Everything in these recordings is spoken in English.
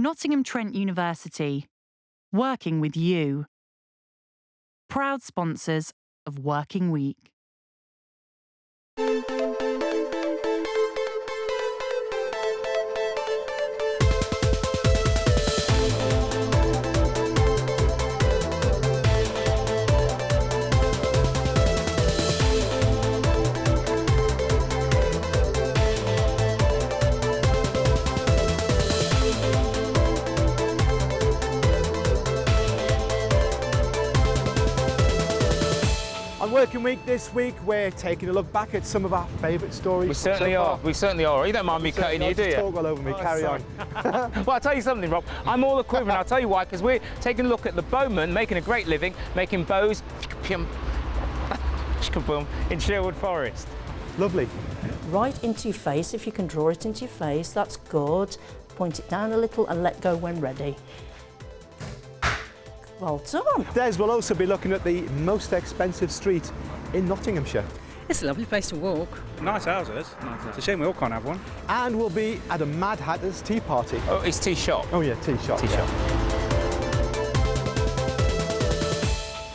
Nottingham Trent University, working with you. Proud sponsors of Working Week. Working Week this week, we're taking a look back at some of our favourite stories. We certainly are. We certainly are. You don't mind me cutting you, do you? Talk all over me. Carry on. Well, I'll tell you something, Rob. I'm all a quiver, and I'll tell you why. Because we're taking a look at the bowmen making a great living, making bows in Sherwood Forest. Lovely. Right into your face. If you can draw it into your face, that's good. Point it down a little and let go when ready. Well done. Des will also be looking at the most expensive street in Nottinghamshire. It's a lovely place to walk. Nice houses. It's a shame we all can't have one. And we'll be at a Madhatters tea party. Oh, it's tea shop. Oh yeah, tea shop. Tea shop.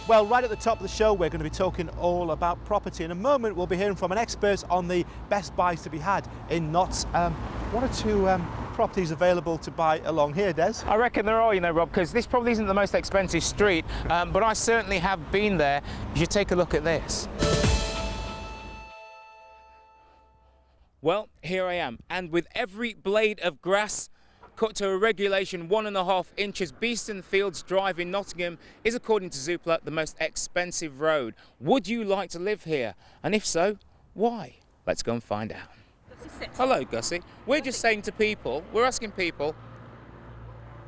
Well, right at the top of the show, we're going to be talking all about property. In a moment, we'll be hearing from an expert on the best buys to be had in Notts. One or two properties available to buy along here, Des? I reckon there are, you know, Rob, because this probably isn't the most expensive street, but I certainly have been there. You should take a look at this. Well, here I am, and with every blade of grass cut to a regulation 1.5 inches, Beeston Fields Drive in Nottingham is, according to Zoopla, the most expensive road. Would you like to live here? And if so, why? Let's go and find out. Hello, Gussie. We're just saying to people, we're asking people,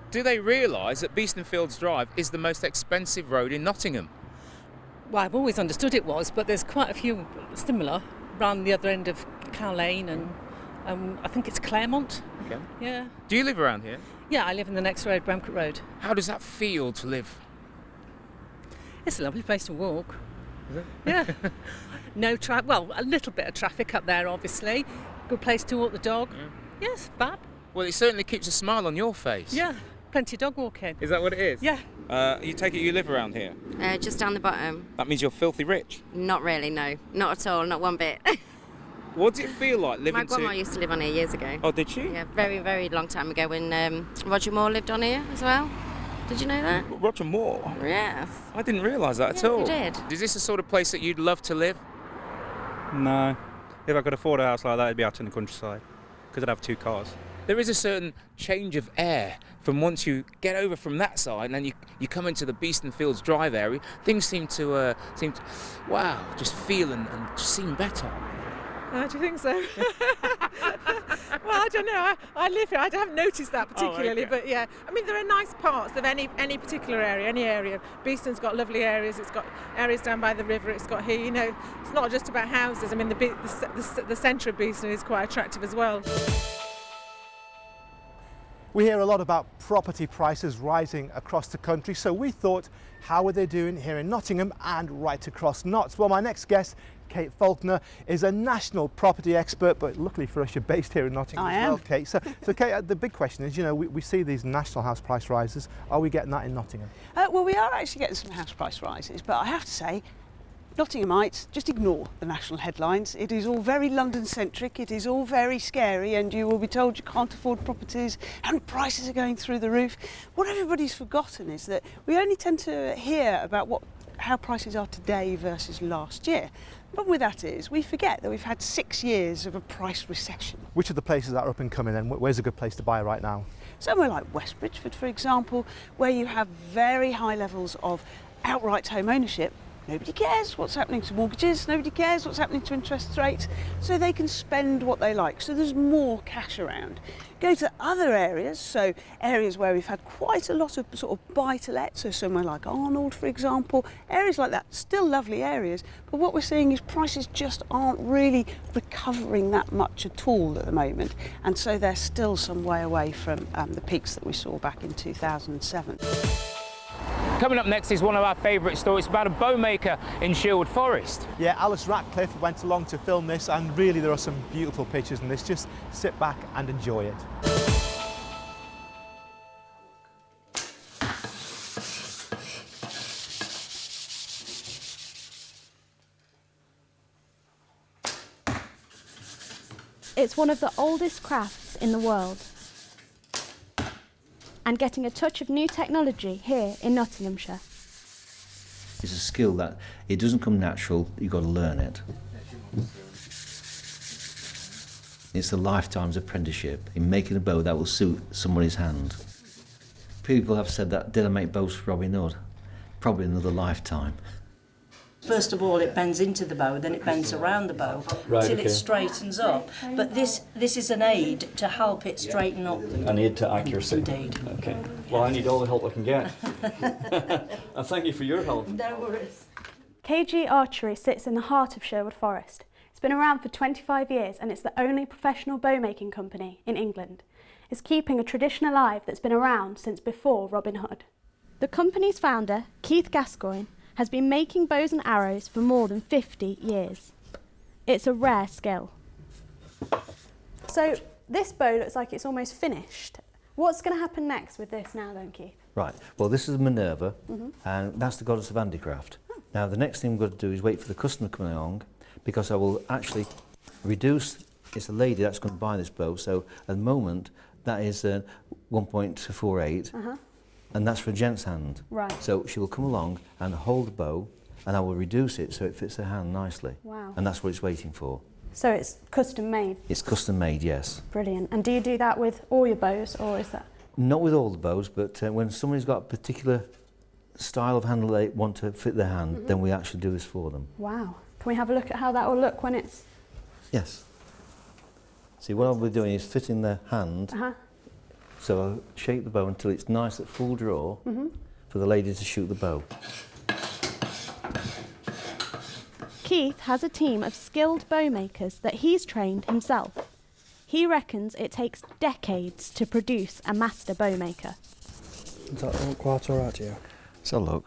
do they realise that Beeston Fields Drive is the most expensive road in Nottingham? Well, I've always understood it was, but there's quite a few similar around the other end of Cow Lane and I think it's Claremont. Okay. Yeah. Do you live around here? Yeah, I live in the next road, Bramcote Road. How does that feel to live? It's a lovely place to walk. Is it? Yeah. No traffic. Well, a little bit of traffic up there, obviously. Good place to walk the dog. Yeah. Yes, fab. Well, it certainly keeps a smile on your face. Yeah, plenty of dog walking. Is that what it is? Yeah. You take it you live around here? Just down the bottom. That means you're filthy rich? Not really, no. Not at all, not one bit. What does it feel like living My grandma used to live on here years ago. Oh, did she? Yeah, very, very long time ago when Roger Moore lived on here as well. Did you know that? Roger Moore? Yes. I didn't realise that Yes, at all. you did. Is this the sort of place that you'd love to live? No. If I could afford a house like that, it'd be out in the countryside, because I'd have 2 cars. There is a certain change of air from once you get over from that side and then you come into the Beeston Fields Drive area. Things seem to wow, just feel and seem better. Do you think so? Well, I don't know. I live here. I haven't noticed that particularly, but yeah. I mean, there are nice parts of any particular area, any area. Beeston's got lovely areas. It's got areas down by the river. It's got here, you know, it's not just about houses. I mean, the centre of Beeston is quite attractive as well. We hear a lot about property prices rising across the country, so we thought, how are they doing here in Nottingham and right across Notts? Well, my next guest, Kate Faulkner, is a national property expert, but luckily for us, you're based here in Nottingham as well, Kate. So Kate, the big question is, you know, we see these national house price rises. Are we getting that in Nottingham? Well, we are actually getting some house price rises, but I have to say, Nottinghamites, just ignore the national headlines. It is all very London-centric, it is all very scary, and you will be told you can't afford properties and prices are going through the roof. What everybody's forgotten is that we only tend to hear about how prices are today versus last year. The problem with that is we forget that we've had 6 years of a price recession. Which are the places that are up and coming then? Where's a good place to buy right now? Somewhere like West Bridgford, for example, where you have very high levels of outright home ownership. Nobody cares what's happening to mortgages, nobody cares what's happening to interest rates, so they can spend what they like, so there's more cash around. Go to other areas, so areas where we've had quite a lot of sort of buy-to-let, so somewhere like Arnold, for example, areas like that, still lovely areas, but what we're seeing is prices just aren't really recovering that much at all at the moment, and so they're still some way away from the peaks that we saw back in 2007. Coming up next is one of our favourite stories about a bow maker in Sherwood Forest. Yeah, Alice Ratcliffe went along to film this, and really there are some beautiful pictures in this. Just sit back and enjoy it. It's one of the oldest crafts in the world. And getting a touch of new technology here in Nottinghamshire. It's a skill that it doesn't come natural, you've got to learn it. It's a lifetime's apprenticeship in making a bow that will suit somebody's hand. People have said that, did I make bows for Robin Hood? Probably another lifetime. First of all, it bends into the bow, then it bends around the bow till it straightens up. But this is an aid to help it straighten up. An aid to accuracy. Indeed. Okay. Well, I need all the help I can get. And thank you for your help. No worries. KG Archery sits in the heart of Sherwood Forest. It's been around for 25 years and it's the only professional bow making company in England. It's keeping a tradition alive that's been around since before Robin Hood. The company's founder, Keith Gascoigne, has been making bows and arrows for more than 50 years. It's a rare skill. So this bow looks like it's almost finished. What's going to happen next with this now then, Keith? Right, well this is Minerva, and that's the goddess of handicraft. Now the next thing we've got to do is wait for the customer coming along, because I will actually reduce, it's a lady that's going to buy this bow, so at the moment that is 1.48. And that's for a gent's hand. Right. So she will come along and hold the bow, and I will reduce it so it fits her hand nicely. Wow. And that's what it's waiting for. So it's custom made? It's custom made, yes. Brilliant. And do you do that with all your bows, or is that? Not with all the bows, but when somebody's got a particular style of handle they want to fit their hand, then we actually do this for them. Wow. Can we have a look at how that will look when it's... Yes. See, what I'll be doing is fitting the hand. So I'll shape the bow until it's nice at full draw for the lady to shoot the bow. Keith has a team of skilled bow makers that he's trained himself. He reckons it takes decades to produce a master bow maker. Does that look quite alright to you? So look.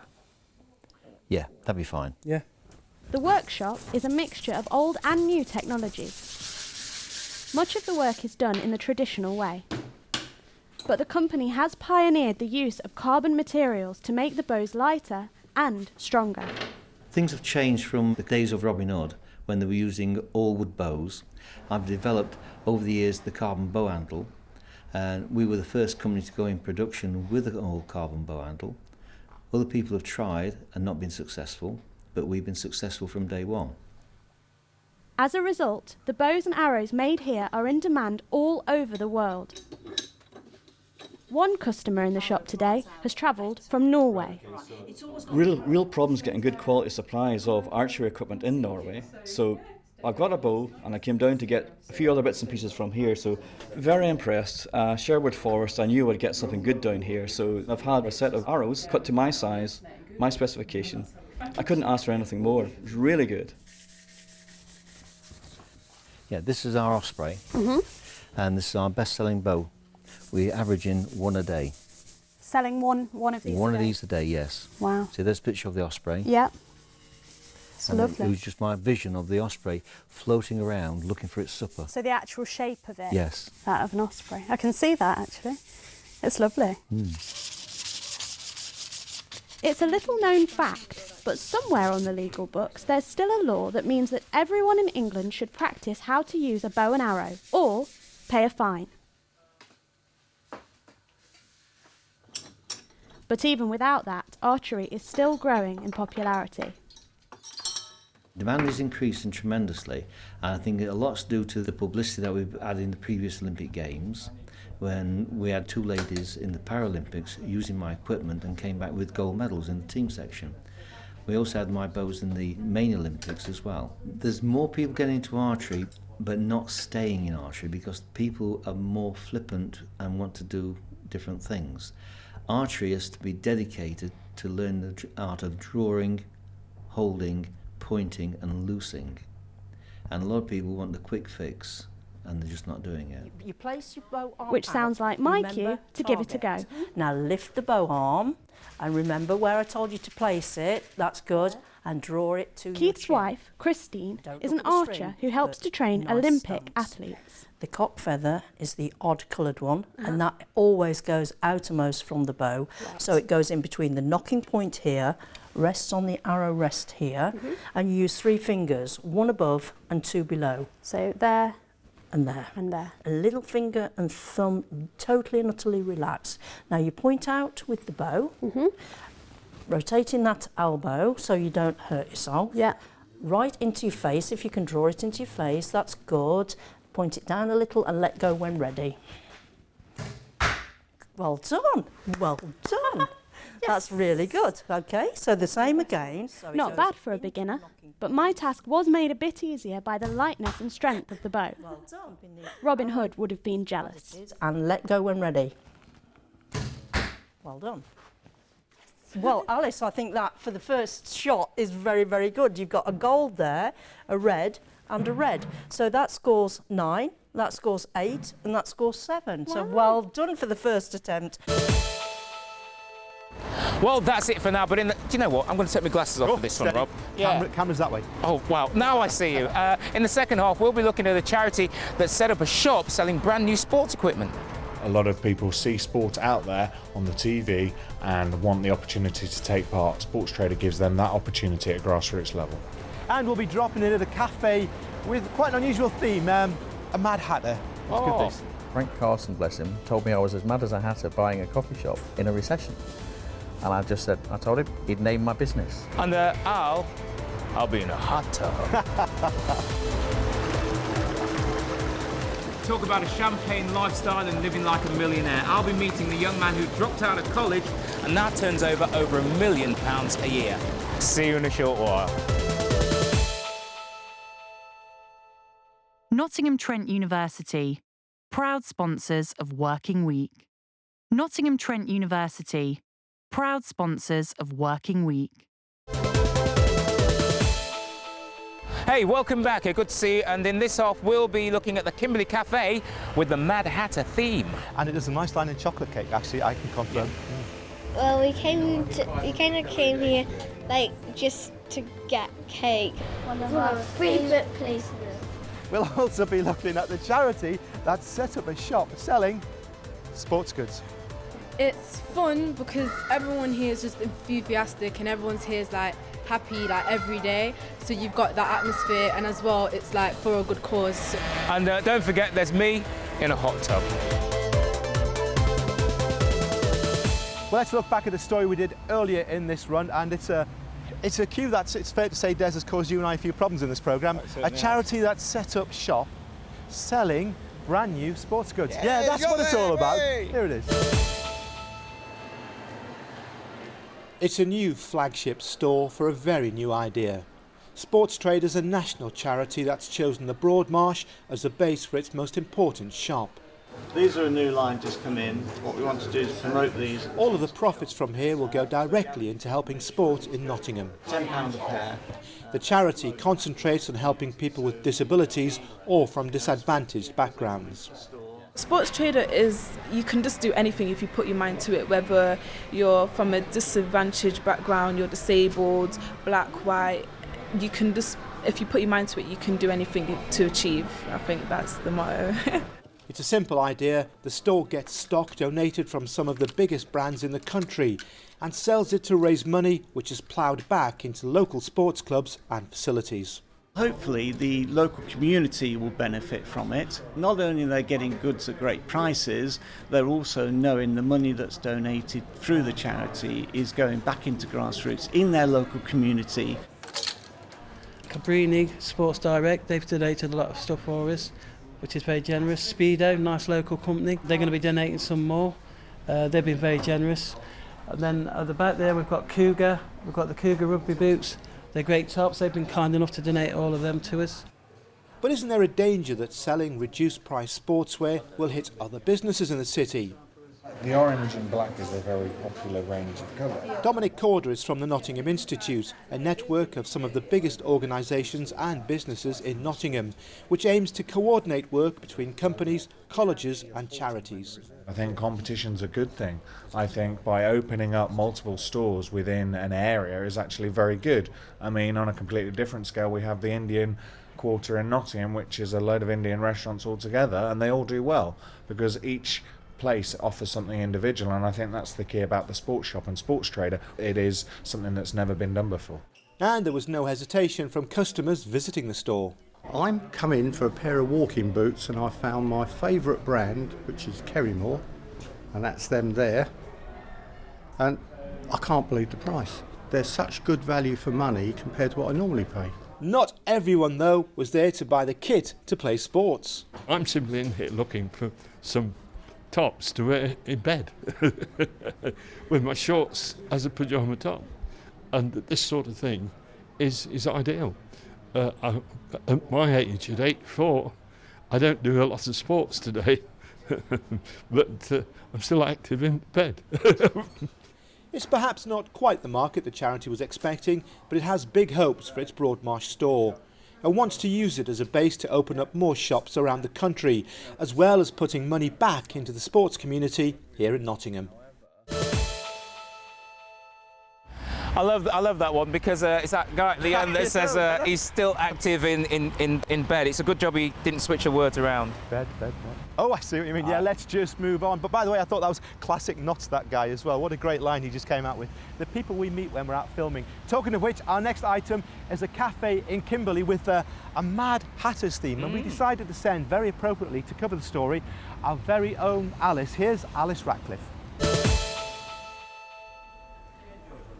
Yeah, that'd be fine. Yeah. The workshop is a mixture of old and new technology. Much of the work is done in the traditional way. But the company has pioneered the use of carbon materials to make the bows lighter and stronger. Things have changed from the days of Robin Hood when they were using all wood bows. I've developed over the years the carbon bow handle, and we were the first company to go in production with an all carbon bow handle. Other people have tried and not been successful, but we've been successful from day one. As a result, the bows and arrows made here are in demand all over the world. One customer in the shop today has travelled from Norway. Real problems getting good quality supplies of archery equipment in Norway. So I've got a bow and I came down to get a few other bits and pieces from here. So very impressed. Sherwood Forest, I knew I'd get something good down here. So I've had a set of arrows cut to my size, my specification. I couldn't ask for anything more. It was really good. Yeah, this is our osprey, and this is our best-selling bow. We're averaging one a day. Selling one of these One of these a day, yes. Wow. See, there's a picture of the osprey. Yeah. It's lovely. It was just my vision of the osprey floating around looking for its supper. So the actual shape of it? Yes. That of an osprey. I can see that actually. It's lovely. It's a little known fact, but somewhere on the legal books there's still a law that means that everyone in England should practice how to use a bow and arrow, or pay a fine. But even without that, archery is still growing in popularity. Demand is increasing tremendously, and I think a lot's due to the publicity that we've had in the previous Olympic Games, when we had two ladies in the Paralympics using my equipment and came back with gold medals in the team section. We also had my bows in the main Olympics as well. There's more people getting into archery, but not staying in archery because people are more flippant and want to do different things. Archery is to be dedicated to learn the art of drawing, holding, pointing and loosing. And a lot of people want the quick fix and they're just not doing it. You place your bow arm Which sounds like my cue to give it a go. Now lift the bow arm and remember where I told you to place it. That's good. And draw it to Keith's wife, Christine, is an archer who helps to train Olympic athletes. The cock feather is the odd coloured one, and that always goes outermost from the bow. So it goes in between the knocking point here, rests on the arrow rest here, and you use 3 fingers, 1 above and 2 below. So there and there. And there. A little finger and thumb totally and utterly relaxed. Now you point out with the bow, rotating that elbow so you don't hurt yourself. Yeah. Right into your face, if you can draw it into your face, that's good. Point it down a little and let go when ready. Well done, well done. That's really good. Okay, so the same again. Not bad for a beginner, but my task was made a bit easier by the lightness and strength of the bow. Well done. Robin Hood would have been jealous. And let go when ready. Well done. Well, Alice, I think that for the first shot is very, very good. You've got a gold there, a red and a red. So that scores 9, that scores 8 and that scores 7. Wow. So well done for the first attempt. Well, that's it for now, but do you know what? I'm going to take my glasses off for this one, Rob. Yeah. Camera's that way. Oh, wow. Now I see you. In the second half, we'll be looking at a charity that's set up a shop selling brand new sports equipment. A lot of people see sport out there on the TV and want the opportunity to take part. Sports Trader gives them that opportunity at grassroots level. And we'll be dropping in at a cafe with quite an unusual theme, a Mad Hatter. Let's get this. Frank Carson, bless him, told me I was as mad as a hatter buying a coffee shop in a recession. And I just said, I told him he'd name my business. And I'll be in a hot tub. Talk about a champagne lifestyle and living like a millionaire. I'll be meeting the young man who dropped out of college and now turns over £1 million a year. See you in a short while. Nottingham Trent University, proud sponsors of Working Week. Nottingham Trent University, proud sponsors of Working Week. Hey, welcome back. Good to see you. And in this half, we'll be looking at the Kimberley Cafe with the Mad Hatter theme. And it is a nice line in chocolate cake, actually, I can confirm. Yeah. Well, we kind of came here, like, just to get cake. One of our favourite places. We'll also be looking at the charity that's set up a shop selling sports goods. It's fun because everyone here is just enthusiastic and everyone's here is like happy like every day. So you've got that atmosphere, and as well it's like for a good cause. And don't forget, there's me in a hot tub. Well, let's look back at the story we did earlier in this run, and it's a queue that's, it's fair to say, Des, has caused you and I a few problems in this programme. A charity that's set up shop selling brand new sports goods. Yeah, that's what it's all about. Here it is. It's a new flagship store for a very new idea. Sports Trade is a national charity that's chosen the Broadmarsh as the base for its most important shop. These are a new line just come in. What we want to do is promote these. All of the profits from here will go directly into helping sport in Nottingham. £10 a pair. The charity concentrates on helping people with disabilities or from disadvantaged backgrounds. Sports Trader is, you can just do anything if you put your mind to it, whether you're from a disadvantaged background, you're disabled, black, white, you can just, if you put your mind to it, you can do anything to achieve. I think that's the motto. It's a simple idea. The store gets stock donated from some of the biggest brands in the country and sells it to raise money which is ploughed back into local sports clubs and facilities. Hopefully the local community will benefit from it. Not only are they getting goods at great prices, they're also knowing the money that's donated through the charity is going back into grassroots in their local community. Cabrini, Sports Direct, they've donated a lot of stuff for us, which is very generous. Speedo, nice local company, they're going to be donating some more. They've been very generous. And then at the back there we've got Cougar, we've got the Cougar rugby boots. They're great tops, they've been kind enough to donate all of them to us. But isn't there a danger that selling reduced price sportswear will hit other businesses in the city? The orange and black is a very popular range of colour. Dominic Corder is from the Nottingham Institute, a network of some of the biggest organisations and businesses in Nottingham, which aims to coordinate work between companies, colleges and charities. I think competition's a good thing. I think by opening up multiple stores within an area is actually very good. I mean, on a completely different scale, we have the Indian Quarter in Nottingham, which is a load of Indian restaurants all together, and they all do well because each place offers something individual, and I think that's the key about the sports shop and Sports Trader. It is something that's never been done before. And there was no hesitation from customers visiting the store. I'm coming for a pair of walking boots and I found my favourite brand, which is Kerrymore, and that's them there. And I can't believe the price. They're such good value for money compared to what I normally pay. Not everyone, though, was there to buy the kit to play sports. I'm simply in here looking for some tops to wear in bed with my shorts as a pyjama top. And this sort of thing is ideal. At my age, at 84, I don't do a lot of sports today, but I'm still active in bed. It's perhaps not quite the market the charity was expecting, but it has big hopes for its Broadmarsh store and wants to use it as a base to open up more shops around the country, as well as putting money back into the sports community here in Nottingham. I love that one because it's that guy at the end that says he's still active in bed. It's a good job he didn't switch the words around. Bed. Oh, I see what you mean. Yeah, let's just move on. But by the way, I thought that was classic Knots, that guy as well. What a great line he just came out with. The people we meet when we're out filming. Talking of which, our next item is a cafe in Kimberley with a Madhatters theme. And we decided to send, very appropriately, to cover the story, our very own Alice. Here's Alice Ratcliffe.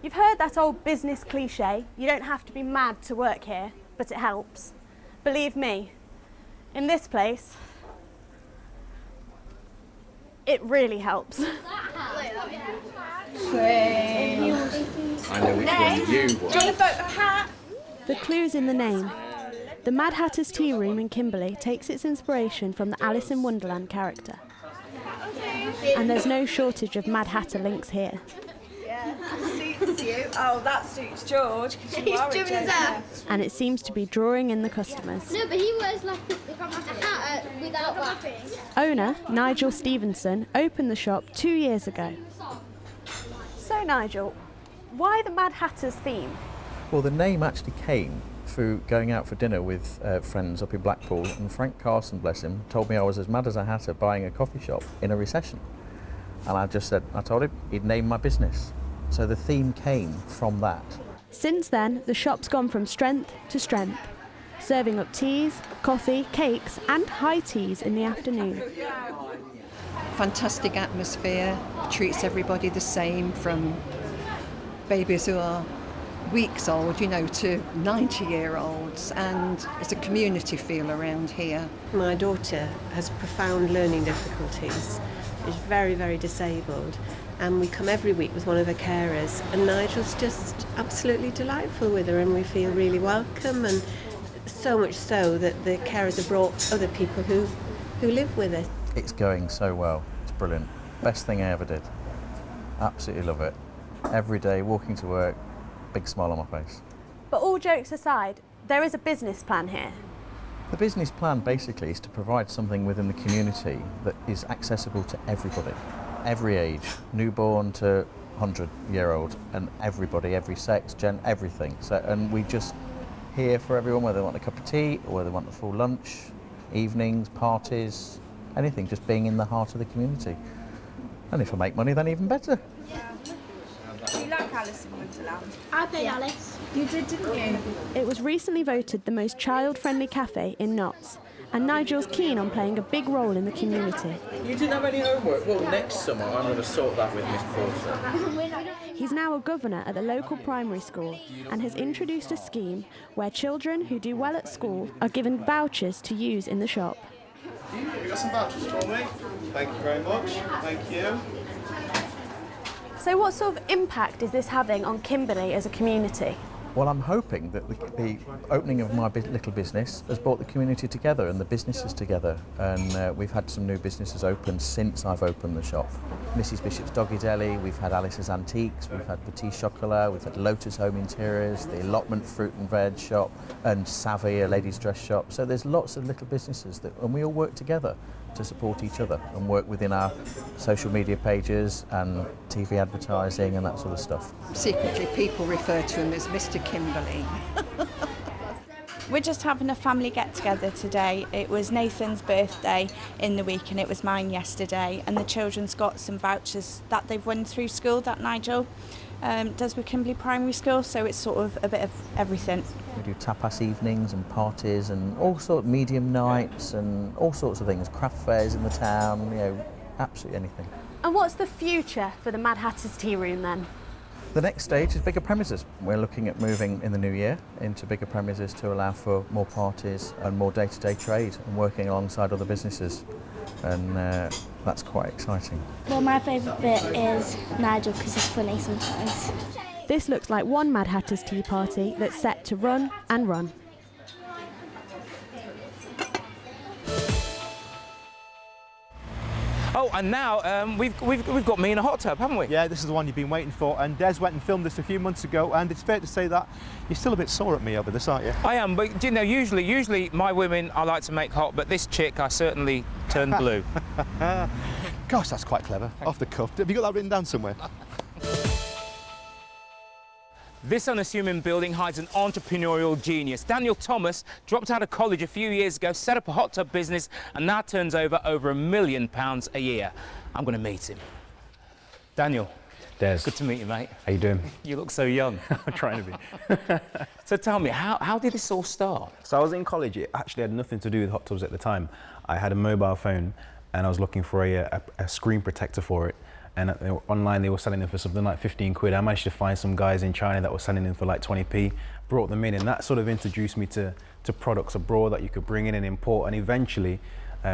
You've heard that old business cliche, you don't have to be mad to work here, but it helps. Believe me, in this place, it really helps. I know which one you want. Do you want to vote for Pat? The clue's in the name. The Madhatters Tearoom in Kimberley takes its inspiration from the Alice in Wonderland character. And there's no shortage of Mad Hatter links here. Suits you. Oh, that suits George. He's doing his hair. And it seems to be drawing in the customers. No, but he wears like a hat without that. Owner, NYGEL Stevenson, opened the shop 2 years ago. So Nigel, why the Mad Hatters theme? Well, the name actually came through going out for dinner with friends up in Blackpool, and Frank Carson, bless him, told me I was as mad as a hatter buying a coffee shop in a recession. And I told him he'd name my business. So the theme came from that. Since then, the shop's gone from strength to strength, serving up teas, coffee, cakes and high teas in the afternoon. Fantastic atmosphere, treats everybody the same, from babies who are weeks old, to 90-year-olds, and it's a community feel around here. My daughter has profound learning difficulties. She's very, very disabled, and we come every week with one of her carers, and Nigel's just absolutely delightful with her, and we feel really welcome, and so much so that the carers have brought other people who live with her. It's going so well. It's brilliant. Best thing I ever did. Absolutely love it. Every day walking to work, big smile on my face. But all jokes aside, there is a business plan here. The business plan basically is to provide something within the community that is accessible to everybody, every age, newborn to 100-year-old, and everybody, every sex, everything. And we just here for everyone, whether they want a cup of tea or whether they want a full lunch, evenings, parties, anything, just being in the heart of the community. And if I make money, then even better. Do you like Alice in Wonderland? I played Alice. You did, didn't you? It was recently voted the most child-friendly cafe in Notts, and Nigel's keen on playing a big role in the community. You didn't have any homework? Well, next summer I'm going to sort that with Miss Porter. He's now a governor at the local primary school and has introduced a scheme where children who do well at school are given vouchers to use in the shop. Have you got some vouchers for me? Thank you very much. Thank you. So what sort of impact is this having on Kimberley as a community? Well, I'm hoping that the opening of my little business has brought the community together and the businesses together, and we've had some new businesses open since I've opened the shop. Mrs Bishop's Doggy Deli, we've had Alice's Antiques, we've had Petit Chocolat, we've had Lotus Home Interiors, the Allotment Fruit and Veg shop, and Savvy, a ladies' dress shop. So there's lots of little businesses and we all work together to support each other and work within our social media pages and TV advertising and that sort of stuff. Secretly, people refer to him as Mr. Kimberley. We're just having a family get-together today. It was Nathan's birthday in the week and it was mine yesterday, and the children's got some vouchers that they've won through school that Nigel does with Kimberley Primary School, so it's sort of a bit of everything. We do tapas evenings and parties and all sorts of medium nights and all sorts of things, craft fairs in the town, you know, absolutely anything. And what's the future for the Madhatters Tearoom then? The next stage is bigger premises. We're looking at moving in the new year into bigger premises to allow for more parties and more day-to-day trade and working alongside other businesses. And that's quite exciting. Well, my favourite bit is Nigel because he's funny sometimes. This looks like one Madhatters tea party that's set to run and run. Oh, and now we've got me in a hot tub, haven't we? Yeah, this is the one you've been waiting for, and Des went and filmed this a few months ago, and it's fair to say that you're still a bit sore at me over this, aren't you? I am, but do you know, usually my women I like to make hot, but this chick I certainly turned blue. Gosh, that's quite clever. Off the cuff. Have you got that written down somewhere? This unassuming building hides an entrepreneurial genius. Daniel Thomas dropped out of college a few years ago, set up a hot tub business, and now turns over £1 million a year. I'm going to meet him. Daniel. Des. Good to meet you, mate. How you doing? You look so young. I'm trying to be. So tell me, how did this all start? So I was in college. It actually had nothing to do with hot tubs at the time. I had a mobile phone and I was looking for a screen protector for it. And online they were selling them for something like 15 quid. I managed to find some guys in China that were selling them for like 20p, brought them in, and that sort of introduced me to products abroad that you could bring in and import, and eventually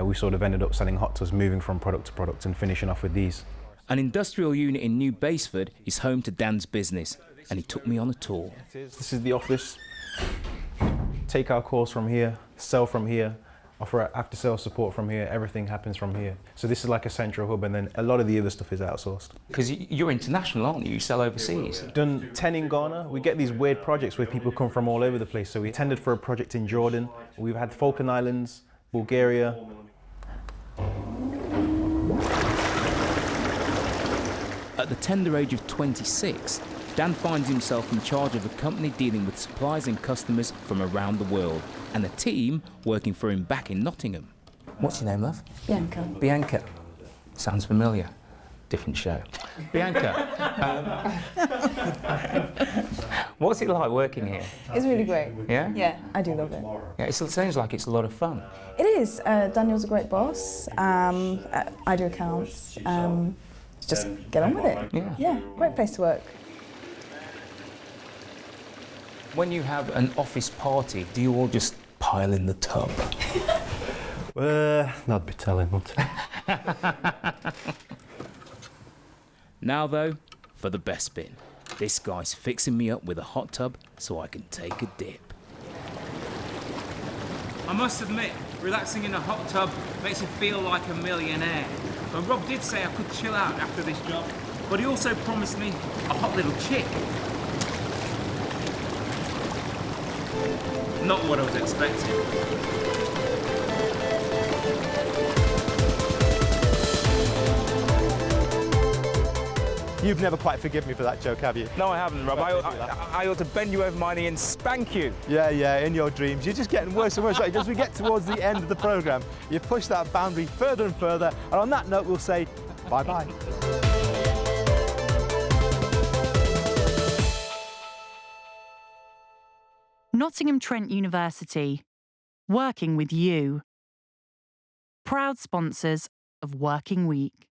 we sort of ended up selling hot tubs, moving from product to product and finishing off with these. An industrial unit in New Basford is home to Dan's business, and he took me on a tour. This is the office. Take our calls from here, sell from here, offer after-sales support from here, everything happens from here. So this is like a central hub, and then a lot of the other stuff is outsourced. Because you're international, aren't you? You sell overseas. Done 10 in Ghana. We get these weird projects where people come from all over the place. So we tendered for a project in Jordan. We've had Falkland Islands, Bulgaria. At the tender age of 26, Dan finds himself in charge of a company dealing with suppliers and customers from around the world, and a team working for him back in Nottingham. What's your name, love? Bianca. Bianca. Sounds familiar. Different show. Bianca, what's it like working here? It's really great. Yeah? Yeah, I do love it. Yeah, it sounds like it's a lot of fun. It is. Daniel's a great boss. I do accounts. Just get on with it. Yeah. Yeah, great place to work. When you have an office party, do you all just pile in the tub? That'd be telling, wouldn't it? Now though, for the best bit. This guy's fixing me up with a hot tub so I can take a dip. I must admit, relaxing in a hot tub makes you feel like a millionaire. And Rob did say I could chill out after this job, but he also promised me a hot little chick. Not what I was expecting. You've never quite forgiven me for that joke, have you? No, I haven't, Rob. I ought to bend you over my knee and spank you. Yeah, in your dreams. You're just getting worse and worse. Right, as we get towards the end of the programme, you push that boundary further and further. And on that note, we'll say bye-bye. Nottingham Trent University, working with you. Proud sponsors of Working Week.